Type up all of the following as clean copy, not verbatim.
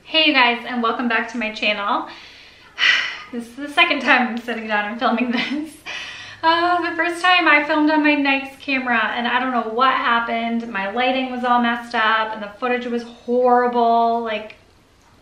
Hey you guys, and welcome back to my channel. This is the second time I'm sitting down and filming this. The first time I filmed on my nice camera and I don't know what happened. My lighting was all messed up and the footage was horrible, like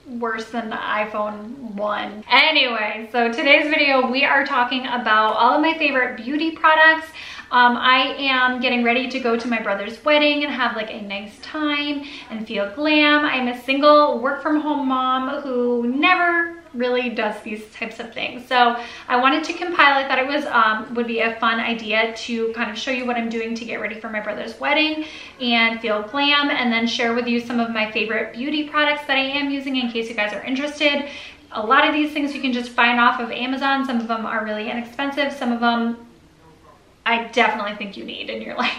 worse than the iPhone 1. Anyway, so today's video we are talking about all of my favorite beauty products. I am getting ready to go to my brother's wedding and have like a nice time and feel glam. I'm a single work from home mom who never really does these types of things. So I wanted to compile. I thought it was would be a fun idea to kind of show you what I'm doing to get ready for my brother's wedding and feel glam, and then share with you some of my favorite beauty products that I am using in case you guys are interested. A lot of these things you can just find off of Amazon. Some of them are really inexpensive. Some of them I definitely think you need in your life.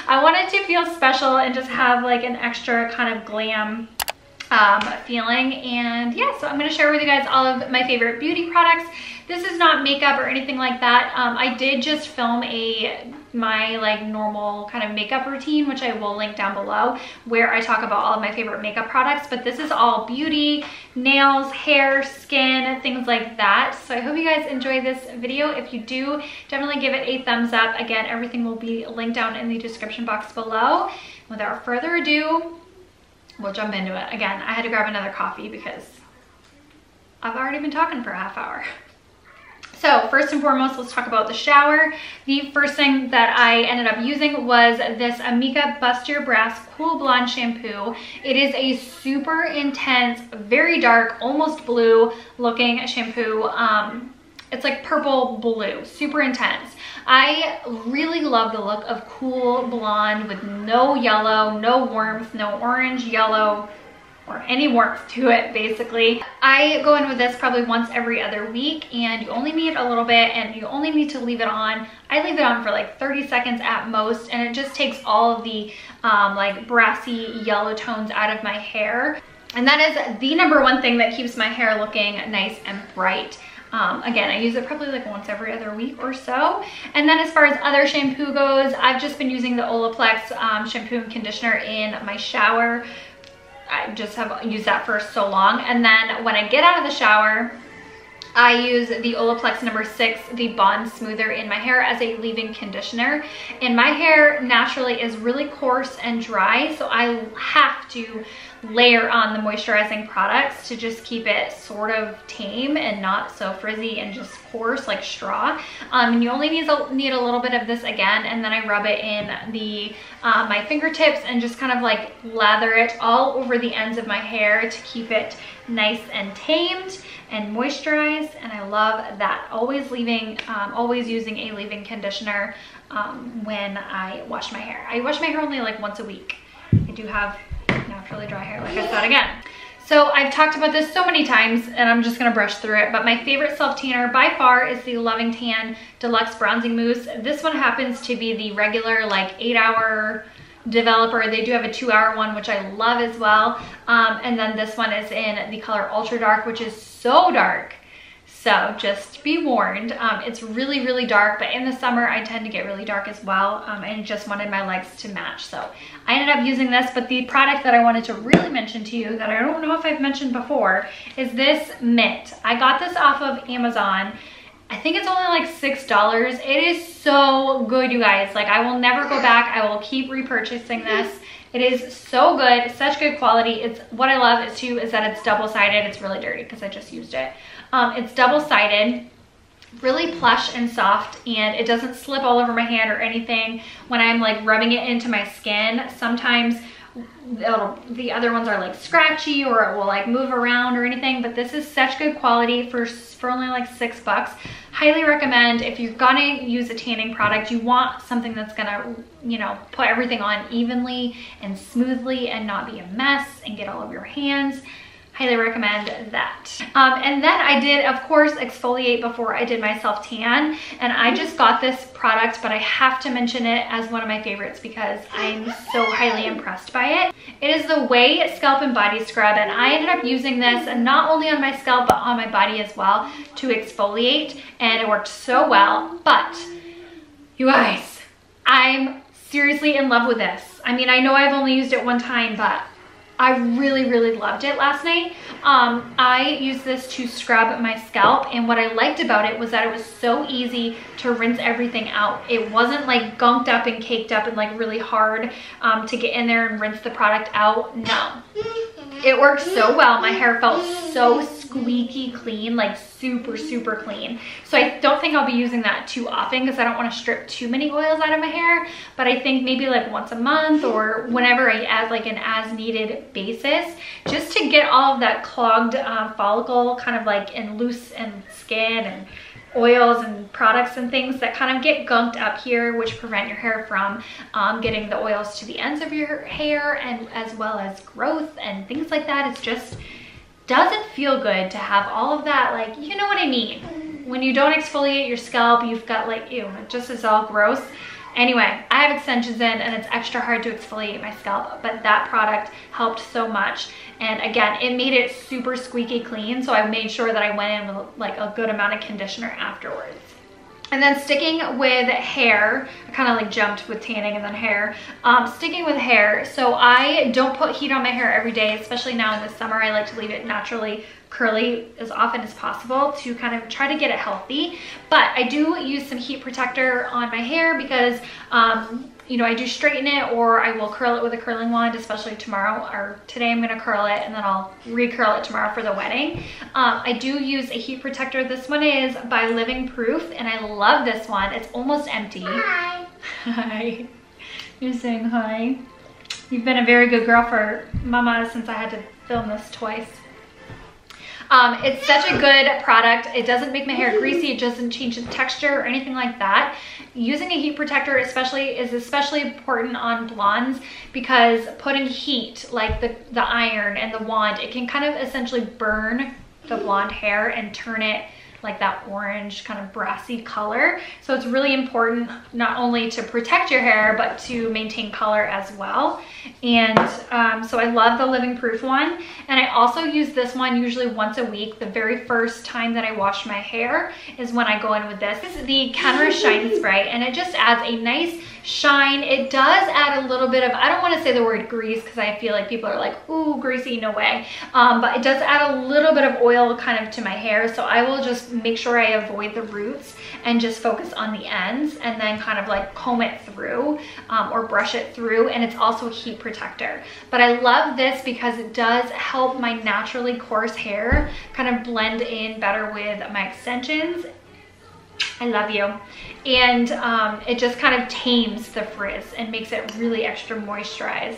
I wanted to feel special and just have like an extra kind of glam feeling, and yeah, so I'm going to share with you guys all of my favorite beauty products. This is not makeup or anything like that. I did just film my like normal kind of makeup routine, which I will link down below, where I talk about all of my favorite makeup products, but this is all beauty, nails, hair, skin, things like that. So I hope you guys enjoy this video. If you do, definitely give it a thumbs up. Again, everything will be linked down in the description box below. Without further ado, we'll jump into it. Again, I had to grab another coffee because I've already been talking for a half hour. So first and foremost, let's talk about the shower. The first thing that I ended up using was this Amika Bust Your Brass Cool Blonde Shampoo. It is a super intense, very dark, almost blue looking shampoo. It's like purple blue, super intense. I really love the look of cool blonde with no yellow, no warmth, no orange, yellow, or any warmth to it, basically. I go in with this probably once every other week, and you only need a little bit and you only need to leave it on. I leave it on for like 30 seconds at most, and it just takes all of the like brassy yellow tones out of my hair. And that is the number one thing that keeps my hair looking nice and bright. Again, I use it probably like once every other week or so. And then as far as other shampoo goes, I've just been using the Olaplex shampoo and conditioner in my shower. I just have used that for so long. And then when I get out of the shower, I use the Olaplex number 6, the Bond Smoother, in my hair as a leave-in conditioner. And my hair naturally is really coarse and dry, so I have to layer on the moisturizing products to just keep it sort of tame and not so frizzy and just coarse like straw. And you only need a little bit of this again, and then I rub it in the my fingertips and just kind of like lather it all over the ends of my hair to keep it nice and tamed and moisturized. And I love that. Always using a leave-in conditioner when I wash my hair. I wash my hair only like once a week. I do have naturally dry hair, like I said again. So I've talked about this so many times and I'm just gonna brush through it, but my favorite self-tanner by far is the Loving Tan Deluxe Bronzing Mousse. This one happens to be the regular like 8-hour developer. They do have a 2-hour one, which I love as well. And then this one is in the color Ultra Dark, which is so dark. So just be warned. It's really, really dark, but in the summer I tend to get really dark as well. And just wanted my legs to match. So I ended up using this, but the product that I wanted to really mention to you that I don't know if I've mentioned before is this mitt. I got this off of Amazon. I think it's only like $6. It is so good, you guys. Like, I will never go back. I will keep repurchasing this. It is so good, such good quality. It's what I love is too is that it's double-sided. It's really dirty because I just used it. It's double-sided, really plush and soft, and it doesn't slip all over my hand or anything when I'm like rubbing it into my skin. Sometimes the other ones are like scratchy or it will like move around or anything, but this is such good quality for only like $6. Highly recommend. If you're gonna use a tanning product, you want something that's gonna, you know, put everything on evenly and smoothly and not be a mess and get all over your hands. Highly recommend that. And then I did, of course, exfoliate before I did my self-tan. And I just got this product, but I have to mention it as one of my favorites because I'm so highly impressed by it. It is the Whey Scalp and Body Scrub, and I ended up using this not only on my scalp, but on my body as well to exfoliate, and it worked so well. But you guys, I'm seriously in love with this. I mean, I know I've only used it one time, but I really loved it last night. I used this to scrub my scalp, and what I liked about it was that it was so easy to rinse everything out. It wasn't like gunked up and caked up and like really hard to get in there and rinse the product out. No. It worked so well. My hair felt so squeaky clean, like super clean. So I don't think I'll be using that too often because I don't want to strip too many oils out of my hair. But I think maybe like once a month or whenever I add like an as needed basis, just to get all of that clogged follicle kind of like in loose and skin and oils and products and things that kind of get gunked up here, which prevent your hair from getting the oils to the ends of your hair, and as well as growth and things like that. It's just doesn't feel good to have all of that, like, you know what I mean? When you don't exfoliate your scalp, you've got like, ew, it just is all gross. Anyway, I have extensions in and it's extra hard to exfoliate my scalp, but that product helped so much. And again, it made it super squeaky clean, so I made sure that I went in with like a good amount of conditioner afterwards. And then sticking with hair, I kind of like jumped with tanning and then hair. Sticking with hair, so I don't put heat on my hair every day, especially now in the summer. I like to leave it naturally curly as often as possible to kind of try to get it healthy. But I do use some heat protector on my hair because you know, I do straighten it or I will curl it with a curling wand, especially tomorrow, or today I'm gonna curl it and then I'll re-curl it tomorrow for the wedding. I do use a heat protector. This one is by Living Proof and I love this one. It's almost empty. Hi. Hi. You're saying hi. You've been a very good girl for Mama since I had to film this twice. It's such a good product. It doesn't make my hair greasy. It doesn't change the texture or anything like that. Using a heat protector is especially important on blondes because putting heat, like the iron and the wand, it can kind of essentially burn the blonde hair and turn it like that orange kind of brassy color. So it's really important not only to protect your hair, but to maintain color as well. And so I love the Living Proof one. And I also use this one usually once a week. The very first time that I wash my hair is when I go in with this. This is the Counter Shine Spray, and it just adds a nice shine. It does add a little bit of, I don't want to say the word grease because I feel like people are like, ooh, greasy, no way. But it does add a little bit of oil kind of to my hair. So I will just make sure I avoid the roots and just focus on the ends and then kind of like comb it through or brush it through. And it's also a heat protector. But I love this because it does help my naturally coarse hair kind of blend in better with my extensions. I love you. And it just kind of tames the frizz and makes it really extra moisturized.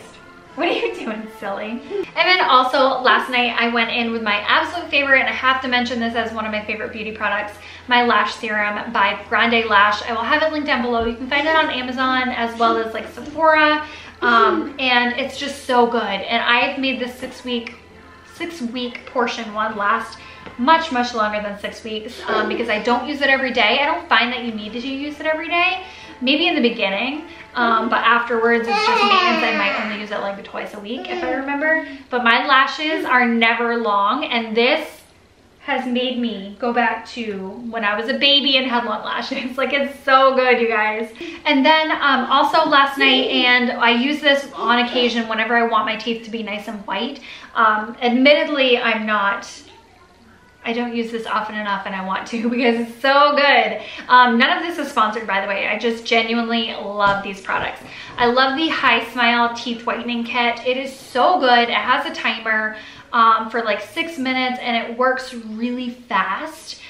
What are you doing, silly? And then also last night I went in with my absolute favorite, and I have to mention this as one of my favorite beauty products, my Lash Serum by Grande Lash. I will have it linked down below. You can find it on Amazon as well as like Sephora. And it's just so good. And I've made this six week portion one last much longer than 6 weeks because I don't use it every day. I don't find that you need to use it every day. Maybe in the beginning, but afterwards it's just maintenance. I might only use it like twice a week if I remember. But my lashes are never long, and this has made me go back to when I was a baby and had long lashes. Like, it's so good, you guys. And then also last night, and I use this on occasion whenever I want my teeth to be nice and white. Admittedly, I don't use this often enough, and I want to because it's so good. None of this is sponsored, by the way. I just genuinely love these products. I love the High Smile Teeth Whitening Kit. It is so good. It has a timer for like 6 minutes, and it works really fast.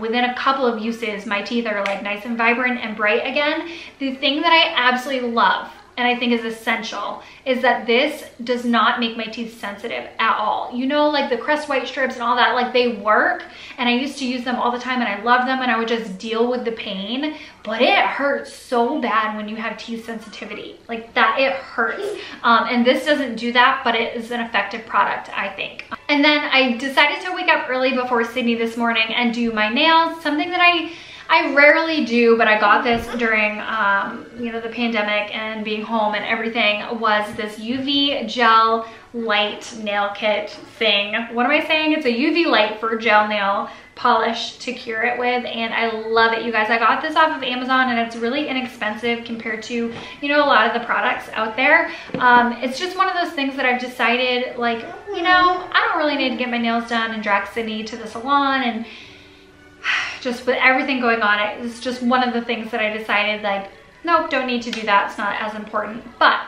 Within a couple of uses, my teeth are like nice and vibrant and bright again. The thing that I absolutely love, and I think is essential, is that this does not make my teeth sensitive at all. You know, like the Crest White strips and all that, like they work, and I used to use them all the time and I love them, and I would just deal with the pain, but it hurts so bad when you have teeth sensitivity. Like that, it hurts. And this doesn't do that, but it is an effective product, I think. And then I decided to wake up early before Sydney this morning and do my nails, something that I rarely do, but I got this during, you know, the pandemic and being home and everything, was this UV gel light nail kit thing. What am I saying? It's a UV light for gel nail polish to cure it with, and I love it, you guys. I got this off of Amazon and it's really inexpensive compared to, you know, a lot of the products out there. It's just one of those things that I've decided, like, you know, I don't really need to get my nails done in Drag City to the salon, and just with everything going on, it's just one of the things that I decided, like, nope, don't need to do that. It's not as important. But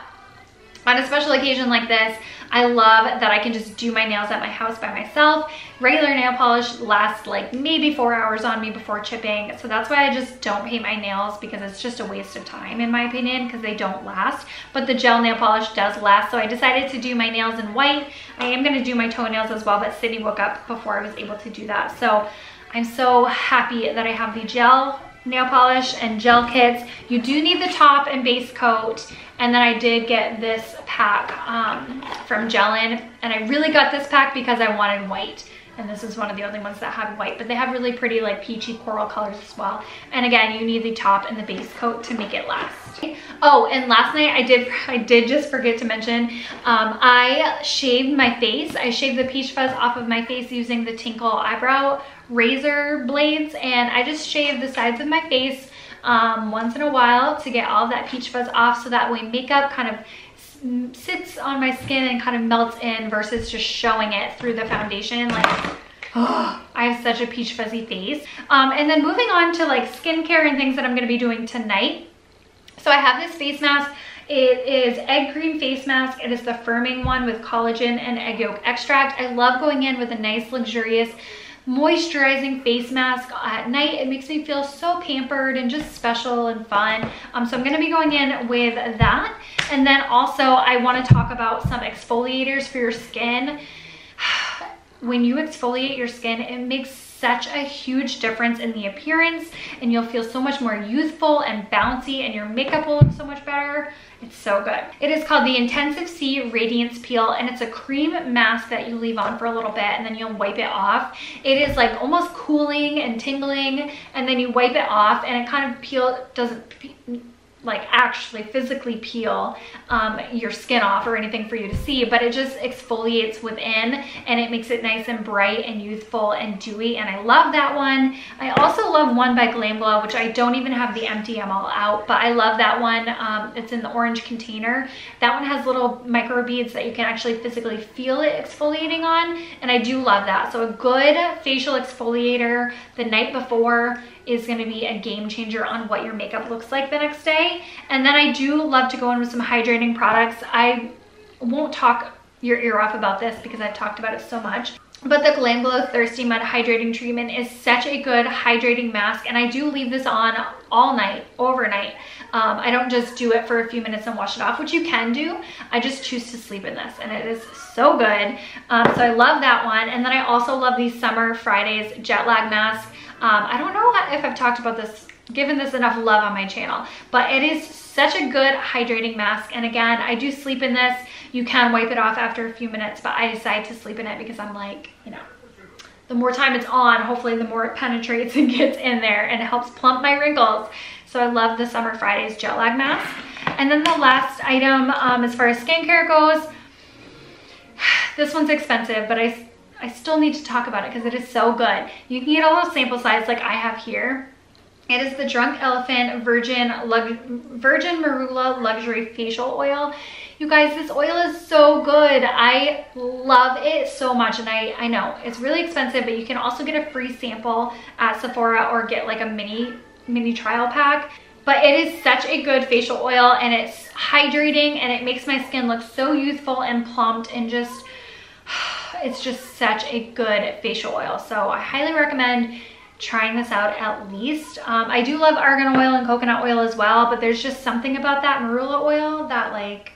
on a special occasion like this, I love that I can just do my nails at my house by myself. Regular nail polish lasts like maybe 4 hours on me before chipping. So that's why I just don't paint my nails, because it's just a waste of time in my opinion, because they don't last. But the gel nail polish does last. So I decided to do my nails in white. I am going to do my toenails as well, but Sydney woke up before I was able to do that. So I'm so happy that I have the gel nail polish and gel kits. You do need the top and base coat, and then I did get this pack from Gelin, and I really got this pack because I wanted white, and this is one of the only ones that had white, but they have really pretty like peachy coral colors as well. And again, you need the top and the base coat to make it last. Oh, and last night I did just forget to mention, I shaved my face. I shaved the peach fuzz off of my face using the Tinkle eyebrow razor blades, and I just shaved the sides of my face once in a while to get all of that peach fuzz off, so that way makeup kind of sits on my skin and kind of melts in versus just showing it through the foundation. Like, oh, I have such a peach fuzzy face. And then moving on to like skincare and things that I'm going to be doing tonight. So I have this face mask. It is egg cream face mask. It is the firming one with collagen and egg yolk extract. I love going in with a nice luxurious moisturizing face mask at night. It makes me feel so pampered and just special and fun. So I'm going to be going in with that. And then also I want to talk about some exfoliators for your skin. When you exfoliate your skin, it makes such a huge difference in the appearance, and you'll feel so much more youthful and bouncy, and your makeup will look so much better. It's so good. It is called the Intensive C Radiance Peel, and it's a cream mask that you leave on for a little bit and then you'll wipe it off. It is like almost cooling and tingling, and then you wipe it off, and it kind of doesn't like actually physically peel your skin off or anything for you to see, but it just exfoliates within, and it makes it nice and bright and youthful and dewy, and I love that one. I also love one by Glam, which I don't even have the empty, I'm all out, but I love that one. It's in the orange container. That one has little micro beads that you can actually physically feel it exfoliating on, and I do love that. So a good facial exfoliator the night before is going to be a game changer on what your makeup looks like the next day. And then I do love to go in with some hydrating products. I won't talk your ear off about this because I've talked about it so much, but the Glam Glow Thirsty Mud Hydrating Treatment is such a good hydrating mask, and I do leave this on all night, overnight. I don't just do it for a few minutes and wash it off, which you can do. I just choose to sleep in this, and it is so good. So I love that one. And then I also love the Summer Fridays Jet Lag Mask. I don't know if I've talked about this, given this enough love on my channel, but it is such a good hydrating mask. And again, I do sleep in this. You can wipe it off after a few minutes, but I decide to sleep in it because I'm like, you know, the more time it's on, hopefully the more it penetrates and gets in there, and it helps plump my wrinkles. So I love the Summer Fridays Jet Lag Mask. And then the last item, as far as skincare goes, this one's expensive, but I still need to talk about it because it is so good. You can get a little sample size like I have here. It is the Drunk Elephant Virgin Marula Luxury Facial Oil. You guys, this oil is so good. I love it so much, and I know it's really expensive, but you can also get a free sample at Sephora or get like a mini trial pack. But it is such a good facial oil, and it's hydrating, and it makes my skin look so youthful and plumped, and just it's just such a good facial oil. So I highly recommend trying this out at least. I do love argan oil and coconut oil as well, but there's just something about that marula oil that like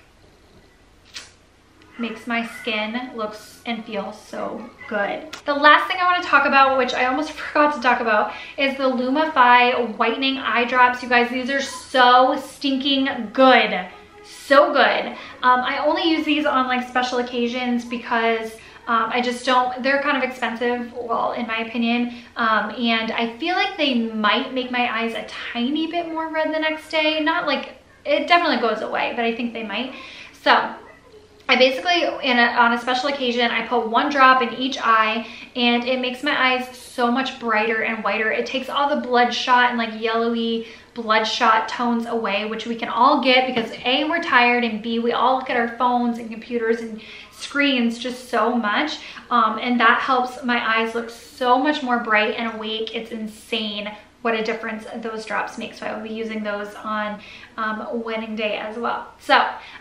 makes my skin look and feel so good. The last thing I want to talk about, which I almost forgot to talk about, is the Lumify Whitening Eye Drops. You guys, these are so stinking good. So good. I only use these on like special occasions because I just don't, they're kind of expensive, well, in my opinion, and I feel like they might make my eyes a tiny bit more red the next day. Not like, it definitely goes away, but I think they might. So I basically, on a special occasion, I put 1 drop in each eye, and it makes my eyes so much brighter and whiter. It takes all the bloodshot and like yellowy bloodshot tones away, which we can all get because A, we're tired, and B, we all look at our phones and computers and screens just so much, and that helps my eyes look so much more bright and awake. It's insane what a difference those drops make. So I will be using those on wedding day as well. So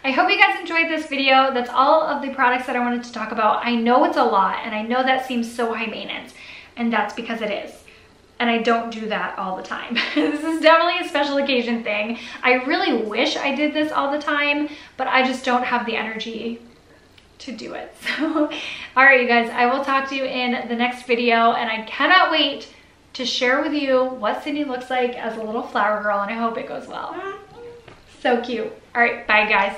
I hope you guys enjoyed this video. That's all of the products that I wanted to talk about. I know it's a lot, and I know that seems so high maintenance, and that's because it is. And I don't do that all the time. This is definitely a special occasion thing. I really wish I did this all the time, but I just don't have the energy to do it. So, all right, you guys, I will talk to you in the next video, and I cannot wait to share with you what Sydney looks like as a little flower girl, and I hope it goes well. So cute. All right, bye guys.